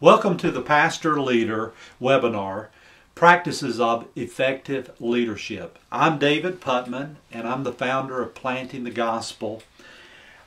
Welcome to the Pastor Leader webinar, Practices of Effective Leadership. I'm David Putman, and I'm the founder of Planting the Gospel.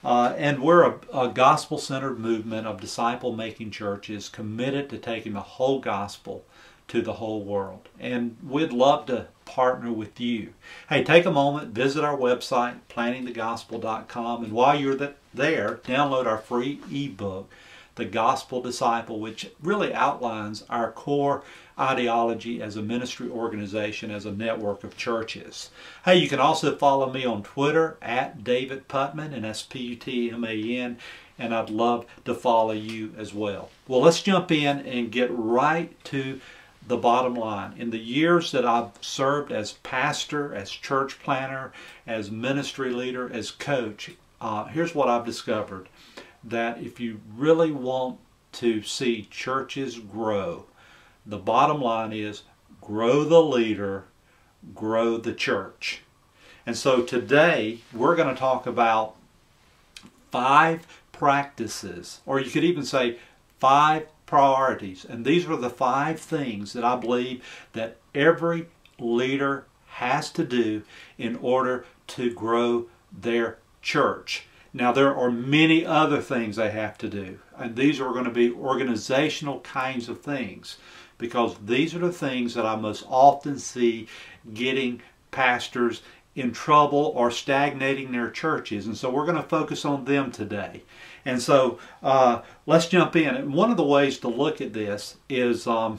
And we're a gospel-centered movement of disciple-making churches committed to taking the whole gospel to the whole world. And we'd love to partner with you. Hey, take a moment, visit our website, plantingthegospel.com, and while you're there, download our free ebook, The Gospel Disciple, which really outlines our core ideology as a ministry organization, as a network of churches. Hey, you can also follow me on Twitter at David Putman, and that's P-U-T-M-A-N, and I'd love to follow you as well. Well, let's jump in and get right to the bottom line. In the years that I've served as pastor, as church planner, as ministry leader, as coach, here's what I've discovered. That if you really want to see churches grow, the bottom line is grow the leader, grow the church. And so today we're going to talk about 5 practices, or you could even say 5 priorities. And these are the 5 things that I believe that every leader has to do in order to grow their church. Now, there are many other things they have to do, and these are going to be organizational kinds of things, because these are the things that I most often see getting pastors in trouble or stagnating their churches. And so we're going to focus on them today. And so let's jump in. And one of the ways to look at this is when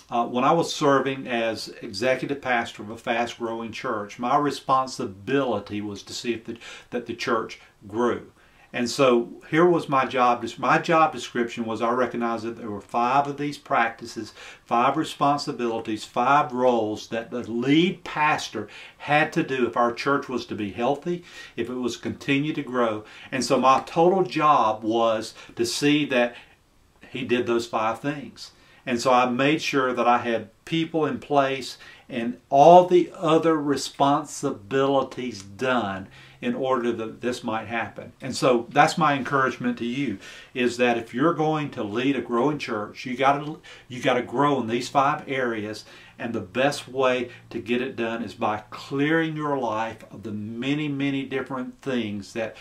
I was serving as executive pastor of a fast-growing church, my responsibility was to see that the church grew. And so here was my job. My job description was, I recognized that there were 5 of these practices, 5 responsibilities, 5 roles that the lead pastor had to do if our church was to be healthy, if it was to continue to grow. And so my total job was to see that he did those 5 things. And so I made sure that I had people in place and all the other responsibilities done in order that this might happen. And so that's my encouragement to you, is that if you're going to lead a growing church, you got to grow in these 5 areas, and the best way to get it done is by clearing your life of the many different things that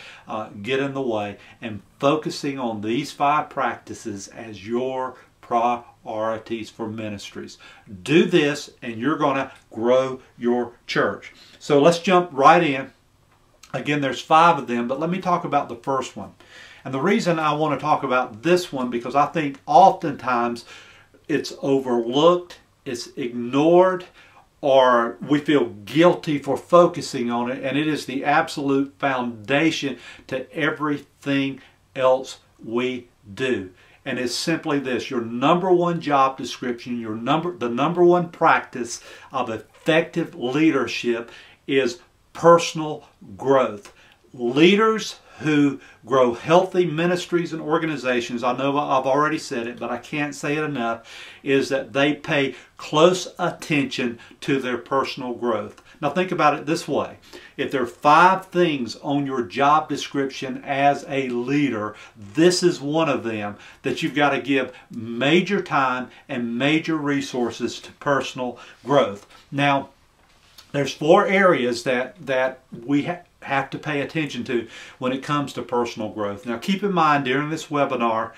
get in the way and focusing on these 5 practices as your priorities for ministries. Do this and you're going to grow your church. So let's jump right in. Again, there's 5 of them, but let me talk about the first one. And the reason I want to talk about this one, because I think oftentimes it's overlooked, it's ignored, or we feel guilty for focusing on it, and it is the absolute foundation to everything else we do. And it's simply this: your number 1 job description, the number 1 practice of effective leadership is personal growth. Leaders who grow healthy ministries and organizations, I know I've already said it, but I can't say it enough, is that they pay close attention to their personal growth. Now think about it this way. If there are 5 things on your job description as a leader, this is one of them, that you've got to give major time and major resources to personal growth. Now, there's 4 areas that we have to pay attention to when it comes to personal growth. Now keep in mind, during this webinar,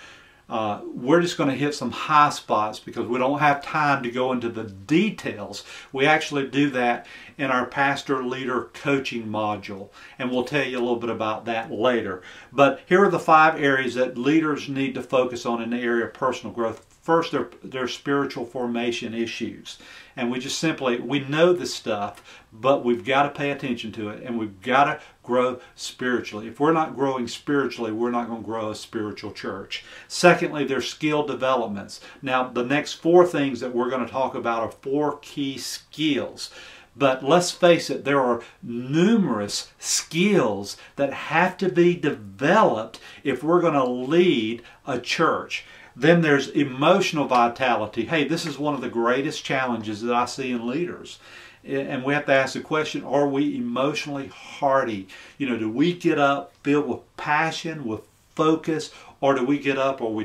we're just going to hit some high spots because we don't have time to go into the details. We actually do that in our pastor leader coaching module, and we'll tell you a little bit about that later. But here are the 5 areas that leaders need to focus on in the area of personal growth. First, they're spiritual formation issues. And we know this stuff, but we've got to pay attention to it, and we've got to grow spiritually. If we're not growing spiritually, we're not going to grow a spiritual church. Secondly, there's skill developments. Now, the next 4 things that we're going to talk about are 4 key skills. But let's face it, there are numerous skills that have to be developed if we're going to lead a church. Then there's emotional vitality. Hey, this is one of the greatest challenges that I see in leaders. And we have to ask the question, are we emotionally hardy? Do we get up filled with passion, with focus, or do we get up or we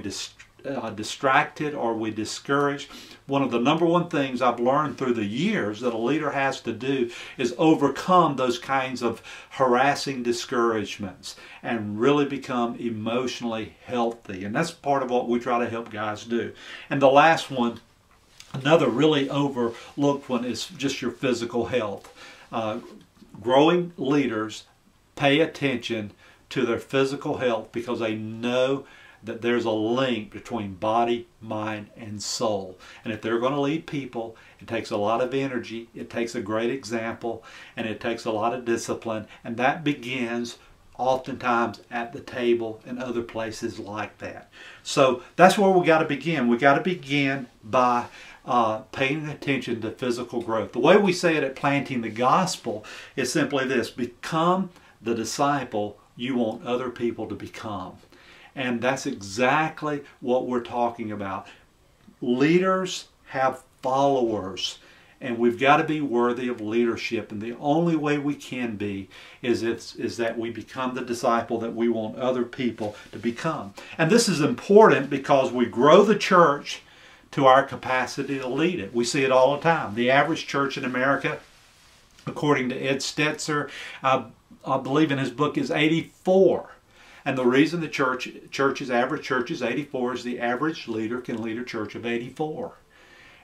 distracted? Are we discouraged? One of the number one things I've learned through the years that a leader has to do is overcome those kinds of harassing discouragements and really become emotionally healthy. And that's part of what we try to help guys do. And the last one, another really overlooked one, is just your physical health. Growing leaders pay attention to their physical health because they know that there's a link between body, mind, and soul. And if they're going to lead people, it takes a lot of energy, it takes a great example, and it takes a lot of discipline. And that begins oftentimes at the table and other places like that. So that's where we got to begin. We got to begin by paying attention to physical growth. The way we say it at Planting the Gospel is simply this: become the disciple you want other people to become. And that's exactly what we're talking about. Leaders have followers, and we've got to be worthy of leadership. And the only way we can be is that we become the disciple that we want other people to become. And this is important because we grow the church to our capacity to lead it. We see it all the time. The average church in America, according to Ed Stetzer, I believe in his book, is 84. And the reason the average church is 84 is the average leader can lead a church of 84.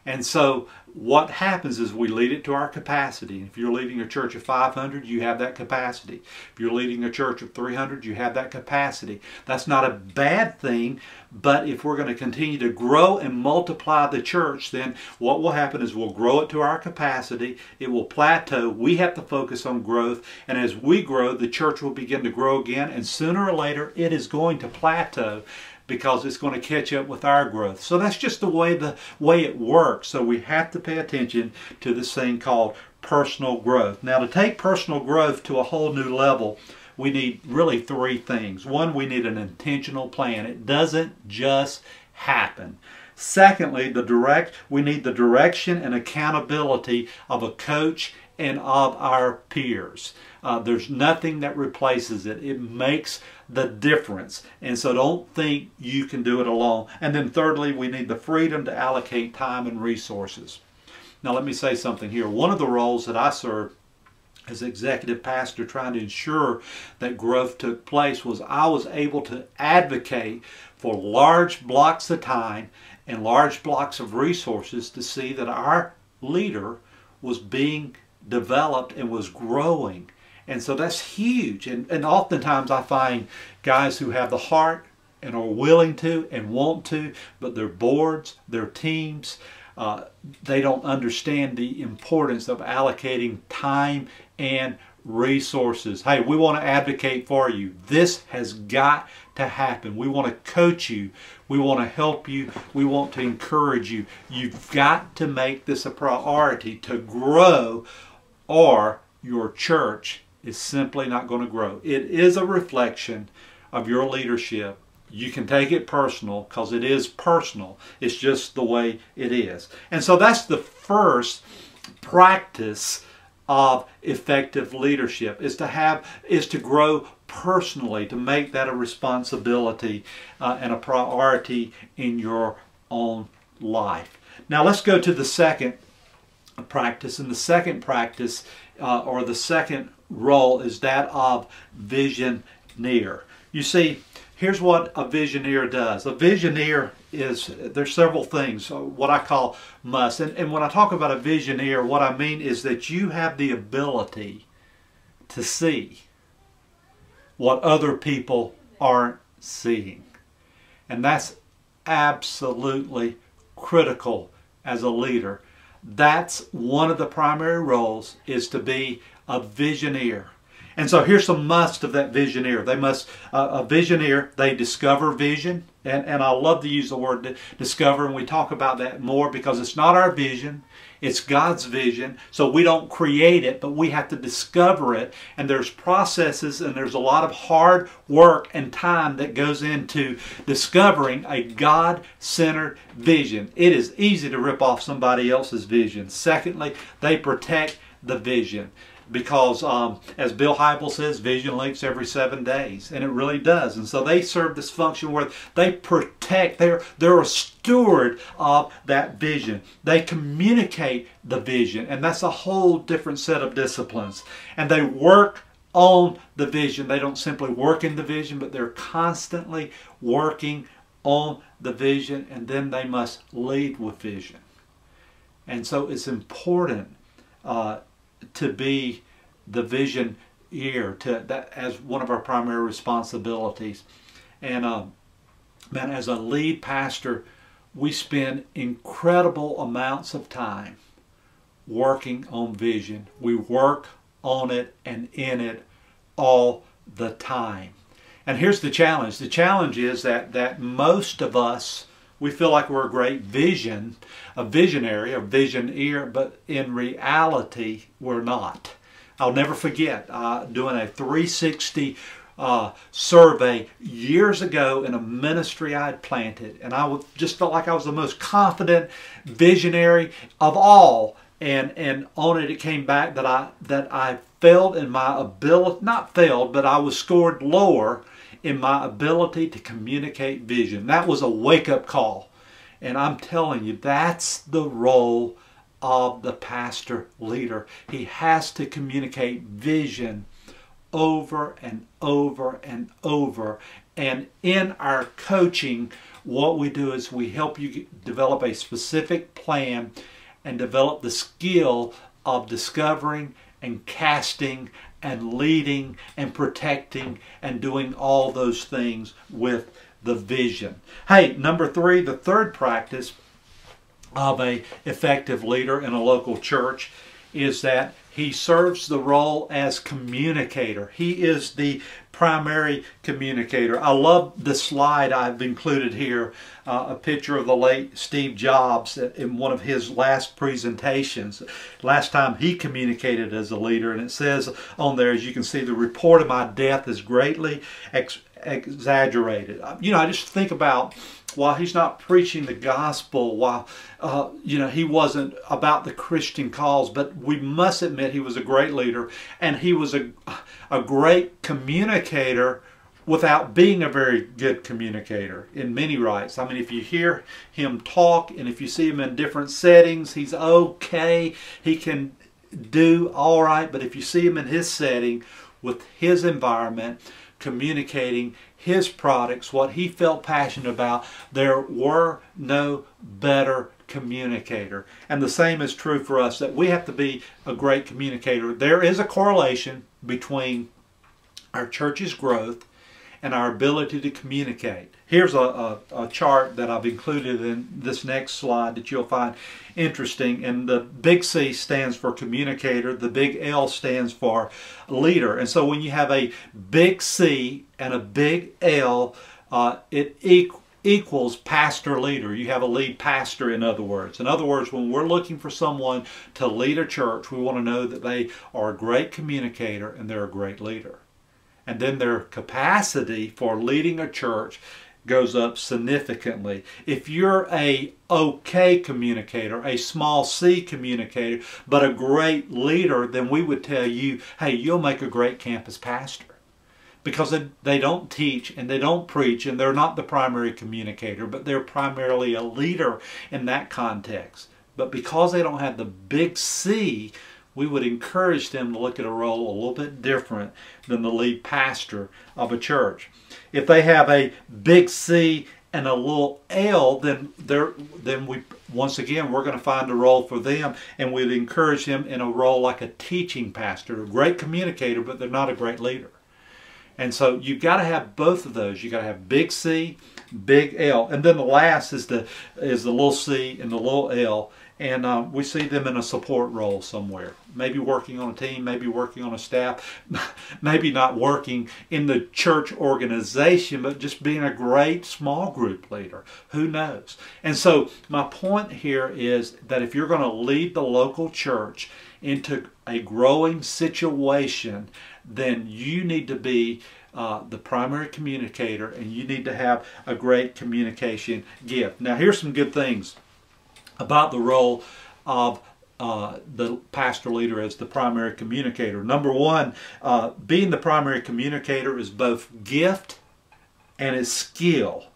And so what happens is we lead it to our capacity. If you're leading a church of 500, you have that capacity. If you're leading a church of 300, you have that capacity. That's not a bad thing, but if we're going to continue to grow and multiply the church, then what will happen is we'll grow it to our capacity. It will plateau. We have to focus on growth. And as we grow, the church will begin to grow again. And sooner or later, it is going to plateau, because it's going to catch up with our growth. So that's just the way it works. So we have to pay attention to this thing called personal growth. Now, to take personal growth to a whole new level, we need really three things. One, we need an intentional plan. It doesn't just happen. Secondly, we need the direction and accountability of a coach and of our peers. There's nothing that replaces it. It makes the difference. And so don't think you can do it alone. And then thirdly, we need the freedom to allocate time and resources. Now let me say something here. One of the roles that I served as executive pastor, trying to ensure that growth took place, was I was able to advocate for large blocks of time and large blocks of resources to see that our leader was being developed and was growing. And so that's huge. And oftentimes I find guys who have the heart and are willing to and want to, but their boards, their teams, they don't understand the importance of allocating time and resources. Hey, we want to advocate for you. This has got to happen. We want to coach you. We want to help you. We want to encourage you. You've got to make this a priority to grow, or your church is simply not going to grow. It is a reflection of your leadership. You can take it personal because it is personal. It's just the way it is. And so that's the first practice of effective leadership, is to grow personally, to make that a responsibility and a priority in your own life. Now let's go to the second practice. And the second practice or the second role is that of visioneer. You see, here's what a visioneer does. A visioneer there's several things, what I call must. And when I talk about a visioneer, what I mean is that you have the ability to see what other people aren't seeing. And that's absolutely critical as a leader. That's one of the primary roles, is to be a visioneer. And so here's some must of that visioneer. A visioneer, they discover vision. And I love to use the word discover, and we talk about that more because it's not our vision, it's God's vision. So we don't create it, but we have to discover it. And there's processes and there's a lot of hard work and time that goes into discovering a God-centered vision. It is easy to rip off somebody else's vision. Secondly, they protect the vision. because as Bill Hybels says, vision leaks every 7 days, and it really does. And so they serve this function where they protect, they're a steward of that vision. They communicate the vision, and that's a whole different set of disciplines. And they work on the vision. They don't simply work in the vision, but they're constantly working on the vision, and then they must lead with vision. And so it's important to be the vision ear, to that as one of our primary responsibilities. And man, as a lead pastor, we spend incredible amounts of time working on vision. We work on it and in it all the time. And here's the challenge. The challenge is that most of us, we feel like we're a great visionary, a visioneer, but in reality, we're not. I'll never forget doing a 360 survey years ago in a ministry I'd planted, and I just felt like I was the most confident visionary of all. And on it came back that I failed in my ability, not failed, but I was scored lower in my ability to communicate vision. That was a wake-up call. And I'm telling you, that's the role of the pastor leader. He has to communicate vision over and over and over. And in our coaching, what we do is we help you develop a specific plan and develop the skill of discovering and casting and leading and protecting and doing all those things with the vision. Hey, number 3, the third practice of an effective leader in a local church is that he serves the role as communicator. He is the primary communicator. I love the slide I've included here, a picture of the late Steve Jobs in one of his last presentations. Last time he communicated as a leader, and it says on there, as you can see, the report of my death is greatly exaggerated. You know, I just think about, while he's not preaching the gospel, while he wasn't about the Christian cause, but we must admit he was a great leader, and he was a great communicator without being a very good communicator in many rights. I mean, if you hear him talk and if you see him in different settings, he's okay. He can do all right, but if you see him in his setting with his environment, communicating his products, what he felt passionate about, there were no better communicator. And the same is true for us, that we have to be a great communicator. There is a correlation between our church's growth and our ability to communicate. Here's a chart that I've included in this next slide that you'll find interesting. And the big C stands for communicator. The big L stands for leader. And so when you have a big C and a big L, it equals pastor leader. You have a lead pastor, in other words. In other words, when we're looking for someone to lead a church, we want to know that they are a great communicator and they're a great leader. And then their capacity for leading a church goes up significantly. If you're a okay communicator, a small c communicator, but a great leader, then we would tell you, hey, you'll make a great campus pastor. Because they don't teach and they don't preach and they're not the primary communicator, but they're primarily a leader in that context. But because they don't have the big C, we would encourage them to look at a role a little bit different than the lead pastor of a church. If they have a big C and a little L, then we once again we're going to find a role for them, and we'd encourage them in a role like a teaching pastor, a great communicator, but they're not a great leader. And so you've got to have both of those. You've got to have big C, big L, and then the last is the little C and the little L. And we see them in a support role somewhere. Maybe working on a team, maybe working on a staff, maybe not working in the church organization, but just being a great small group leader. Who knows? And so my point here is that if you're going to lead the local church into a growing situation, then you need to be the primary communicator, and you need to have a great communication gift. Now, here's some good things about the role of the pastor leader as the primary communicator. Number one, being the primary communicator is both gift and is skill.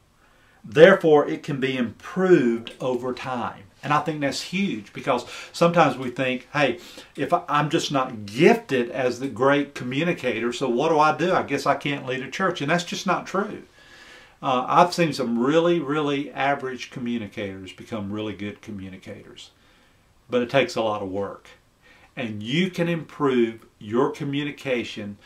Therefore, it can be improved over time. And I think that's huge, because sometimes we think, hey, if I'm just not gifted as the great communicator, so what do? I guess I can't lead a church. And that's just not true. I've seen some really, really average communicators become really good communicators. But it takes a lot of work. And you can improve your communication,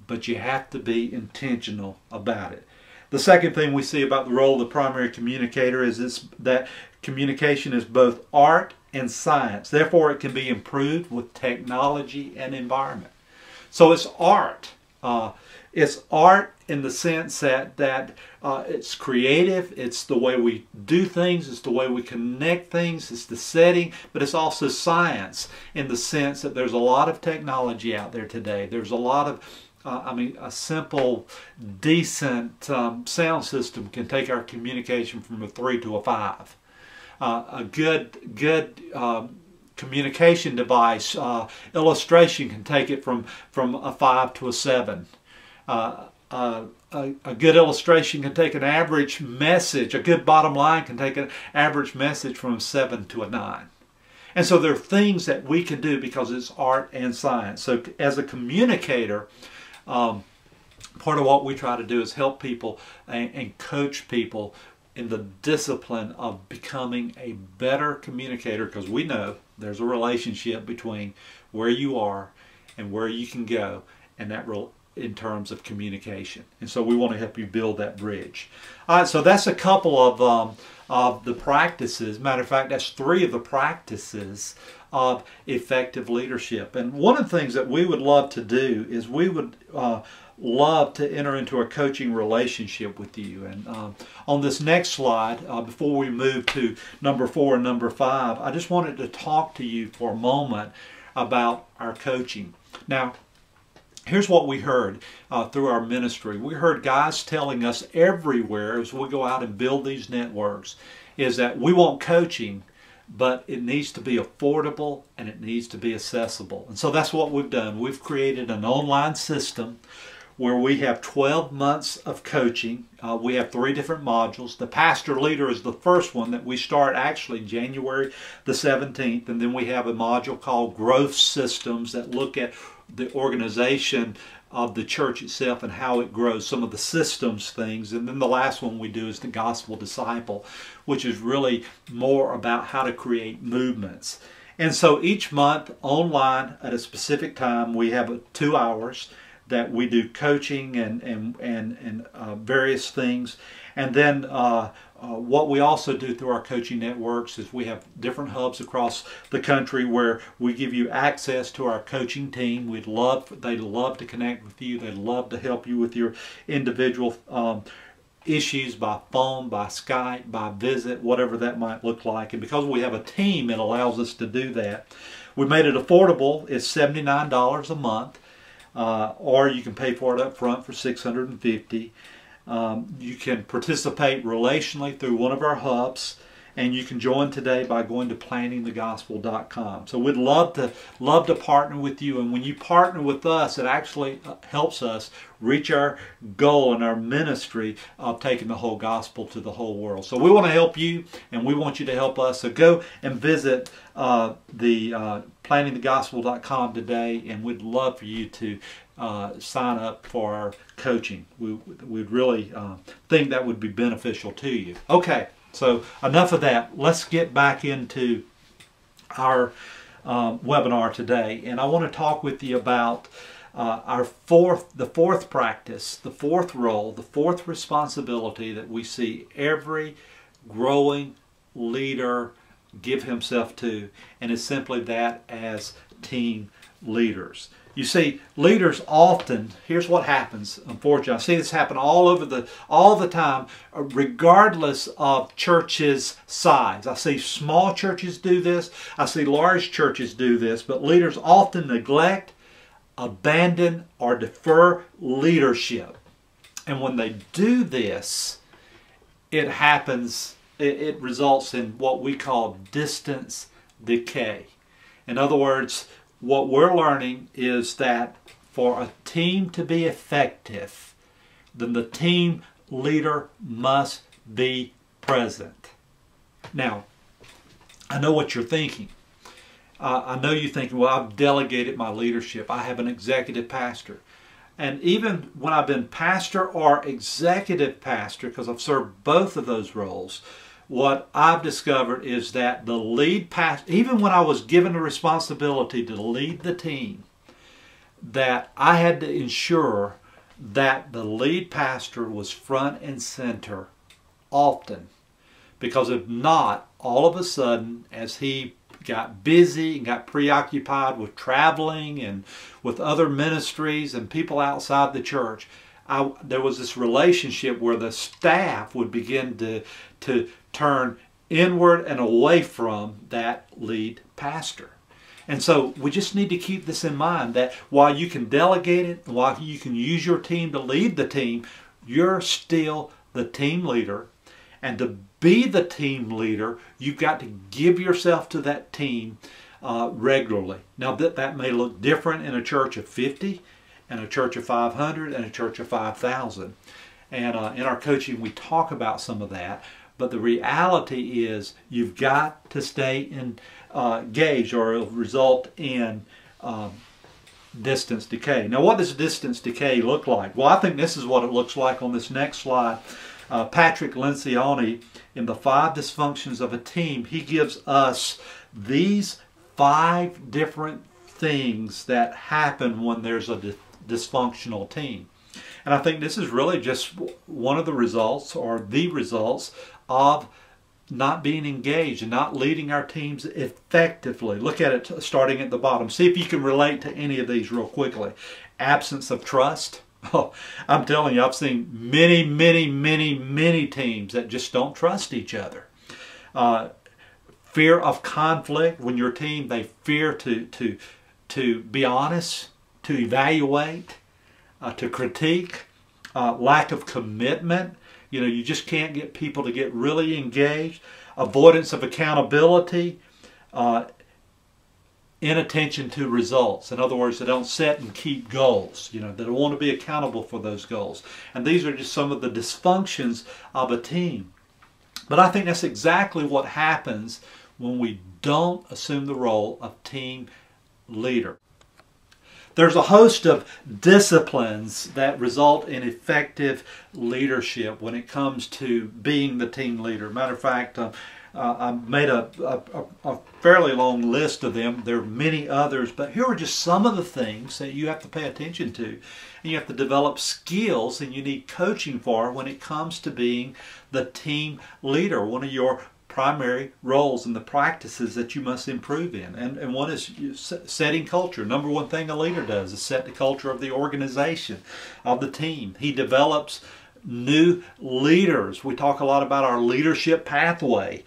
but you have to be intentional about it. The second thing we see about the role of the primary communicator is that communication is both art and science. Therefore, it can be improved with technology and environment. So it's art. It's art in the sense that it's creative, it's the way we do things, it's the way we connect things, it's the setting, but it's also science in the sense that there's a lot of technology out there today. There's a lot of a simple, decent sound system can take our communication from a 3 to a 5. A good communication device, illustration, can take it from a 5 to a 7. A good illustration can take an average message, a good bottom line can take an average message from a 7 to a 9. And so there are things that we can do because it's art and science. So as a communicator, part of what we try to do is help people and coach people in the discipline of becoming a better communicator, because we know there's a relationship between where you are and where you can go, and that in terms of communication. And so we want to help you build that bridge. All right, so that's a couple of the practices. Matter of fact, that's 3 of the practices of effective leadership. And one of the things that we would love to do is we would love to enter into a coaching relationship with you. And on this next slide, before we move to number 4 and number 5, I just wanted to talk to you for a moment about our coaching. Now, here's what we heard through our ministry. We heard guys telling us everywhere as we go out and build these networks is that we want coaching, but it needs to be affordable and it needs to be accessible. And so that's what we've done. We've created an online system where we have 12 months of coaching. We have 3 different modules. The Pastor Leader is the first one that we start actually January the 17th. And then we have a module called Growth Systems that look at the organization of the church itself and how it grows, some of the systems things. And then the last one we do is the Gospel Disciple, which is really more about how to create movements. And so each month online at a specific time, we have 2 hours that we do coaching and various things. And then what we also do through our coaching networks is we have different hubs across the country where we give you access to our coaching team. They'd love to connect with you. They'd love to help you with your individual issues by phone, by Skype, by visit, whatever that might look like. And because we have a team, it allows us to do that. We made it affordable. It's $79 a month. Or you can pay for it up front for $650. You can participate relationally through one of our hubs, and you can join today by going to plantingthegospel.com. So we'd love to partner with you, and when you partner with us, it actually helps us reach our goal in our ministry of taking the whole gospel to the whole world. So we want to help you, and we want you to help us. So go and visit the plantingthegospel.com today, and we'd love for you to sign up for our coaching. We'd really think that would be beneficial to you. Okay, so enough of that. Let's get back into our webinar today, and I want to talk with you about the fourth practice, the fourth role, the fourth responsibility that we see every growing leader give himself to, and it's simply that as team leaders. You see, leaders often, here's what happens, unfortunately. I see this happen all the time, regardless of church's size. I see small churches do this. I see large churches do this. But leaders often neglect, abandon, or defer leadership. And when they do this, it results in what we call distance decay. In other words, what we're learning is that for a team to be effective, then the team leader must be present. Now, I know what you're thinking. I know you're thinking, well, I've delegated my leadership. I have an executive pastor. And even when I've been pastor or executive pastor, because I've served both of those roles, what I've discovered is that the lead pastor, even when I was given the responsibility to lead the team, that I had to ensure that the lead pastor was front and center often. Because if not, all of a sudden, as he got busy and got preoccupied with traveling and with other ministries and people outside the church, there was this relationship where the staff would begin to turn inward and away from that lead pastor. And so we just need to keep this in mind, that while you can delegate it, while you can use your team to lead the team, you're still the team leader. And to be the team leader, you've got to give yourself to that team regularly. Now that may look different in a church of 50, and a church of 500, and a church of 5,000. And in our coaching we talk about some of that. But the reality is you've got to stay engaged, or it'll result in distance decay. Now, what does distance decay look like? Well, I think this is what it looks like on this next slide. Patrick Lencioni, in the 5 dysfunctions of a team, he gives us these 5 different things that happen when there's a dysfunctional team. And I think this is really just one of the results, or the results, of not being engaged and not leading our teams effectively. Look at it starting at the bottom. See if you can relate to any of these real quickly. Absence of trust. Oh, I'm telling you, I've seen many teams that just don't trust each other. Fear of conflict. When your team, they fear to be honest, to evaluate, to critique. Lack of commitment. You know, you just can't get people to get really engaged. Avoidance of accountability. Inattention to results. In other words, they don't set and keep goals. You know, they don't want to be accountable for those goals. And these are just some of the dysfunctions of a team. But I think that's exactly what happens when we don't assume the role of team leader. There's a host of disciplines that result in effective leadership when it comes to being the team leader. Matter of fact, I made a fairly long list of them. There are many others, but here are just some of the things that you have to pay attention to. And you have to develop skills, and you need coaching for when it comes to being the team leader, one of your primary roles and the practices that you must improve in. And one is setting culture. Number one thing a leader does is set the culture of the organization, of the team. He develops new leaders. We talk a lot about our leadership pathway.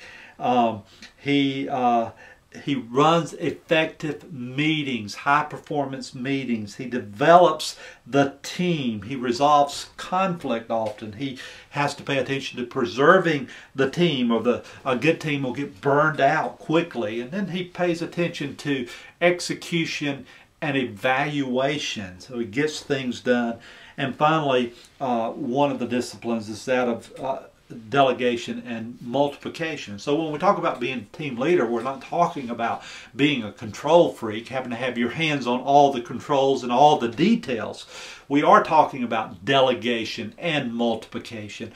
He runs effective meetings, high performance meetings. He develops the team. He resolves conflict often. He has to pay attention to preserving the team, or a good team will get burned out quickly. And then he pays attention to execution and evaluation. So he gets things done. And finally, one of the disciplines is that of delegation and multiplication. So when we talk about being a team leader, we're not talking about being a control freak, having to have your hands on all the controls and all the details. We are talking about delegation and multiplication,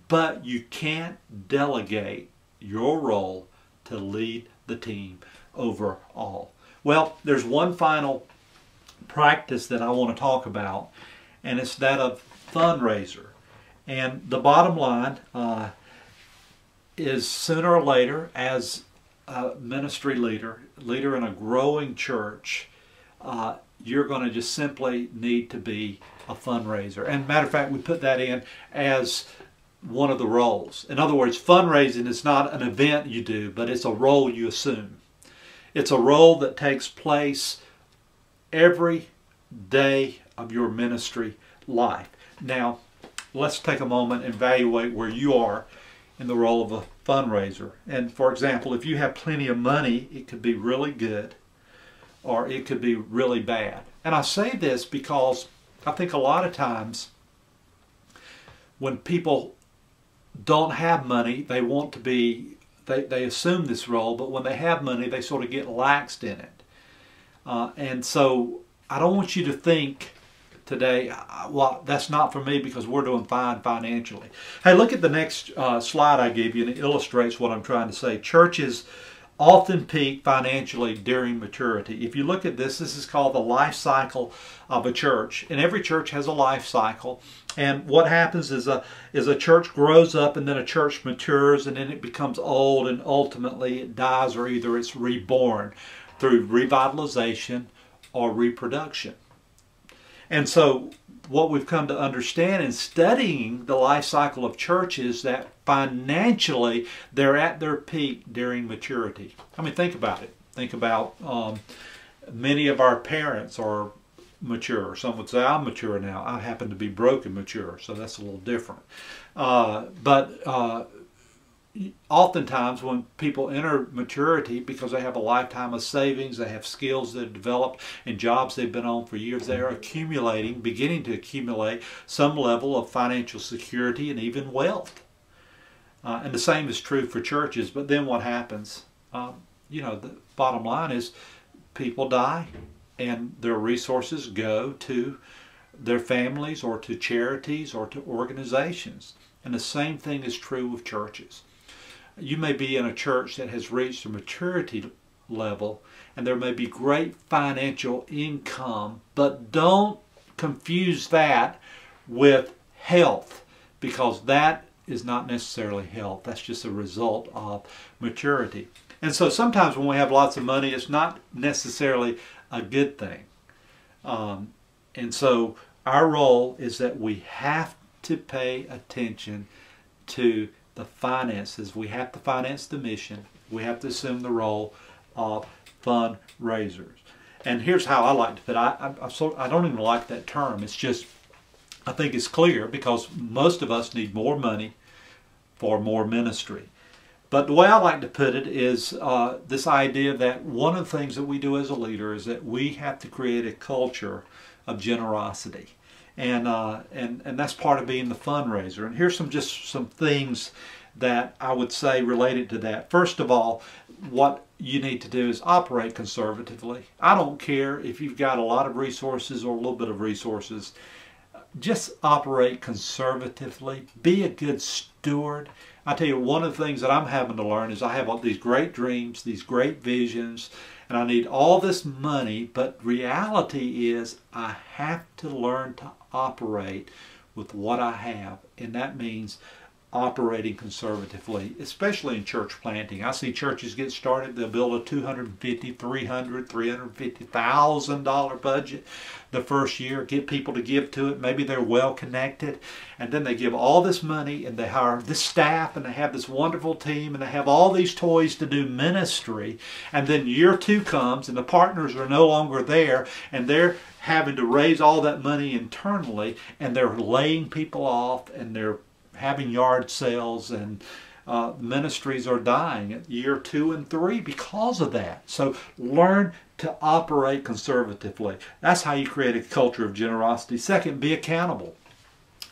but you can't delegate your role to lead the team overall. Well, there's one final practice that I want to talk about, and it's that of fundraiser. And the bottom line is, sooner or later, as a ministry leader in a growing church, you're going to just simply need to be a fundraiser. And matter of fact, we put that in as one of the roles. In other words, fundraising is not an event you do, but it's a role you assume. It's a role that takes place every day of your ministry life. Now, let's take a moment and evaluate where you are in the role of a fundraiser. And for example, if you have plenty of money, it could be really good. or it could be really bad. And I say this because I think a lot of times when people don't have money, they want to be, they assume this role, but when they have money, they sort of get laxed in it. And so I don't want you to think today, well, that's not for me because we're doing fine financially. Hey, look at the next slide I gave you, and it illustrates what I'm trying to say. Churches often peak financially during maturity. If you look at this, this is called the life cycle of a church. And every church has a life cycle. And what happens is a church grows up, and then a church matures, and then it becomes old, and ultimately it dies, or either it's reborn through revitalization or reproduction. And so what we've come to understand in studying the life cycle of churches, that financially they're at their peak during maturity. I mean, think about it. Think about many of our parents are mature. Some would say, I'm mature now. I happen to be broke and mature, so that's a little different. But oftentimes when people enter maturity, because they have a lifetime of savings, they have skills they've developed and jobs they've been on for years, they are accumulating, beginning to accumulate some level of financial security and even wealth. And the same is true for churches. But then what happens? You know, the bottom line is people die and their resources go to their families or to charities or to organizations. And the same thing is true with churches. You may be in a church that has reached a maturity level, and there may be great financial income, but don't confuse that with health, because that is not necessarily health. That's just a result of maturity. And so sometimes when we have lots of money, it's not necessarily a good thing. And so our role is that we have to pay attention to the finances. We have to finance the mission. We have to assume the role of fundraisers. And here's how I like to put it. I don't even like that term. It's just, I think it's clear, because most of us need more money for more ministry. But the way I like to put it is this idea that one of the things that we do as a leader is that we have to create a culture of generosity. And that's part of being the fundraiser. And here's some things that I would say related to that. First of all, what you need to do is operate conservatively. I don't care if you've got a lot of resources or a little bit of resources. Just operate conservatively. Be a good steward. I tell you, one of the things that I'm having to learn is I have all these great dreams, these great visions, and I need all this money, but reality is I have to learn to operate with what I have, and that means operating conservatively, especially in church planting. I see churches get started, they'll build a $250,000, $300,000, $350,000 budget the first year, get people to give to it. Maybe they're well connected, and then they give all this money and they hire this staff and they have this wonderful team and they have all these toys to do ministry, and then year two comes and the partners are no longer there and they're having to raise all that money internally, and they're laying people off and they're having yard sales, and ministries are dying at year 2 and 3 because of that. So learn to operate conservatively. That's how you create a culture of generosity. Second, be accountable.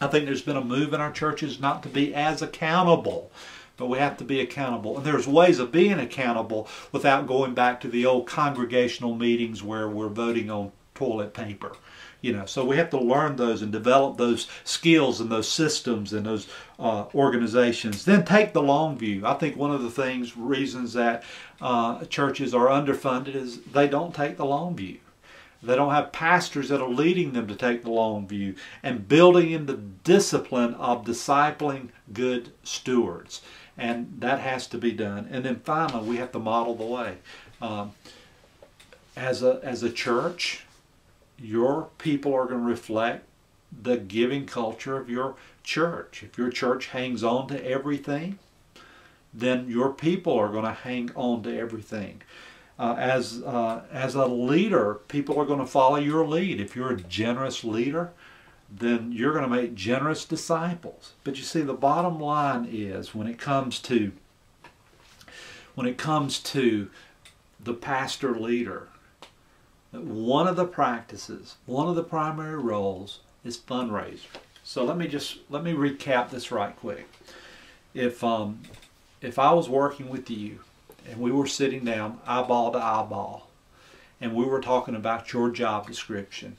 I think there's been a move in our churches not to be as accountable, but we have to be accountable. And there's ways of being accountable without going back to the old congregational meetings where we're voting on toilet paper. You know, so we have to learn those and develop those skills and those systems and those organizations. Then take the long view. I think one of the reasons that churches are underfunded is they don't take the long view. They don't have pastors that are leading them to take the long view and building in the discipline of discipling good stewards. And that has to be done. And then finally, we have to model the way. As a church, your people are going to reflect the giving culture of your church. If your church hangs on to everything, then your people are going to hang on to everything. As a leader, people are going to follow your lead. If you're a generous leader, then you're going to make generous disciples. But you see, the bottom line is when it comes to the pastor leader, one of the practices, one of the primary roles is fundraiser. So let me recap this right quick. If I was working with you and we were sitting down eyeball to eyeball and we were talking about your job description,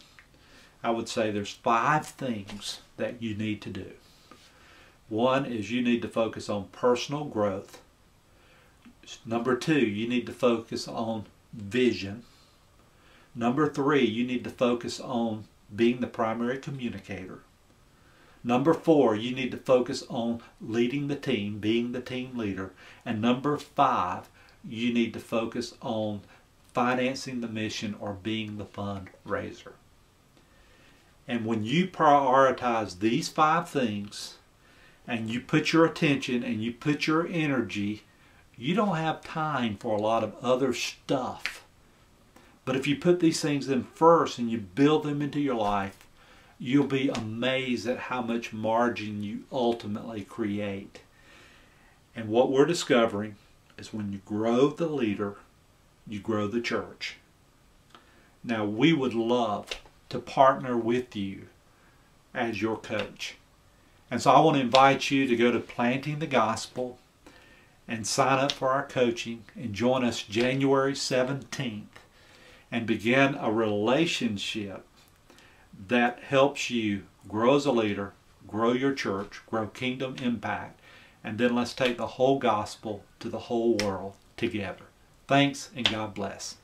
I would say there's 5 things that you need to do. One is you need to focus on personal growth. Number 2, you need to focus on vision. Number 3, you need to focus on being the primary communicator. Number 4, you need to focus on leading the team, being the team leader. And number 5, you need to focus on financing the mission or being the fundraiser. And when you prioritize these 5 things and you put your attention and you put your energy, you don't have time for a lot of other stuff. But if you put these things in first and you build them into your life, you'll be amazed at how much margin you ultimately create. And what we're discovering is when you grow the leader, you grow the church. Now, we would love to partner with you as your coach. And so I want to invite you to go to Planting the Gospel and sign up for our coaching and join us January 17th and begin a relationship that helps you grow as a leader, grow your church, grow kingdom impact, and then let's take the whole gospel to the whole world together. Thanks, and God bless.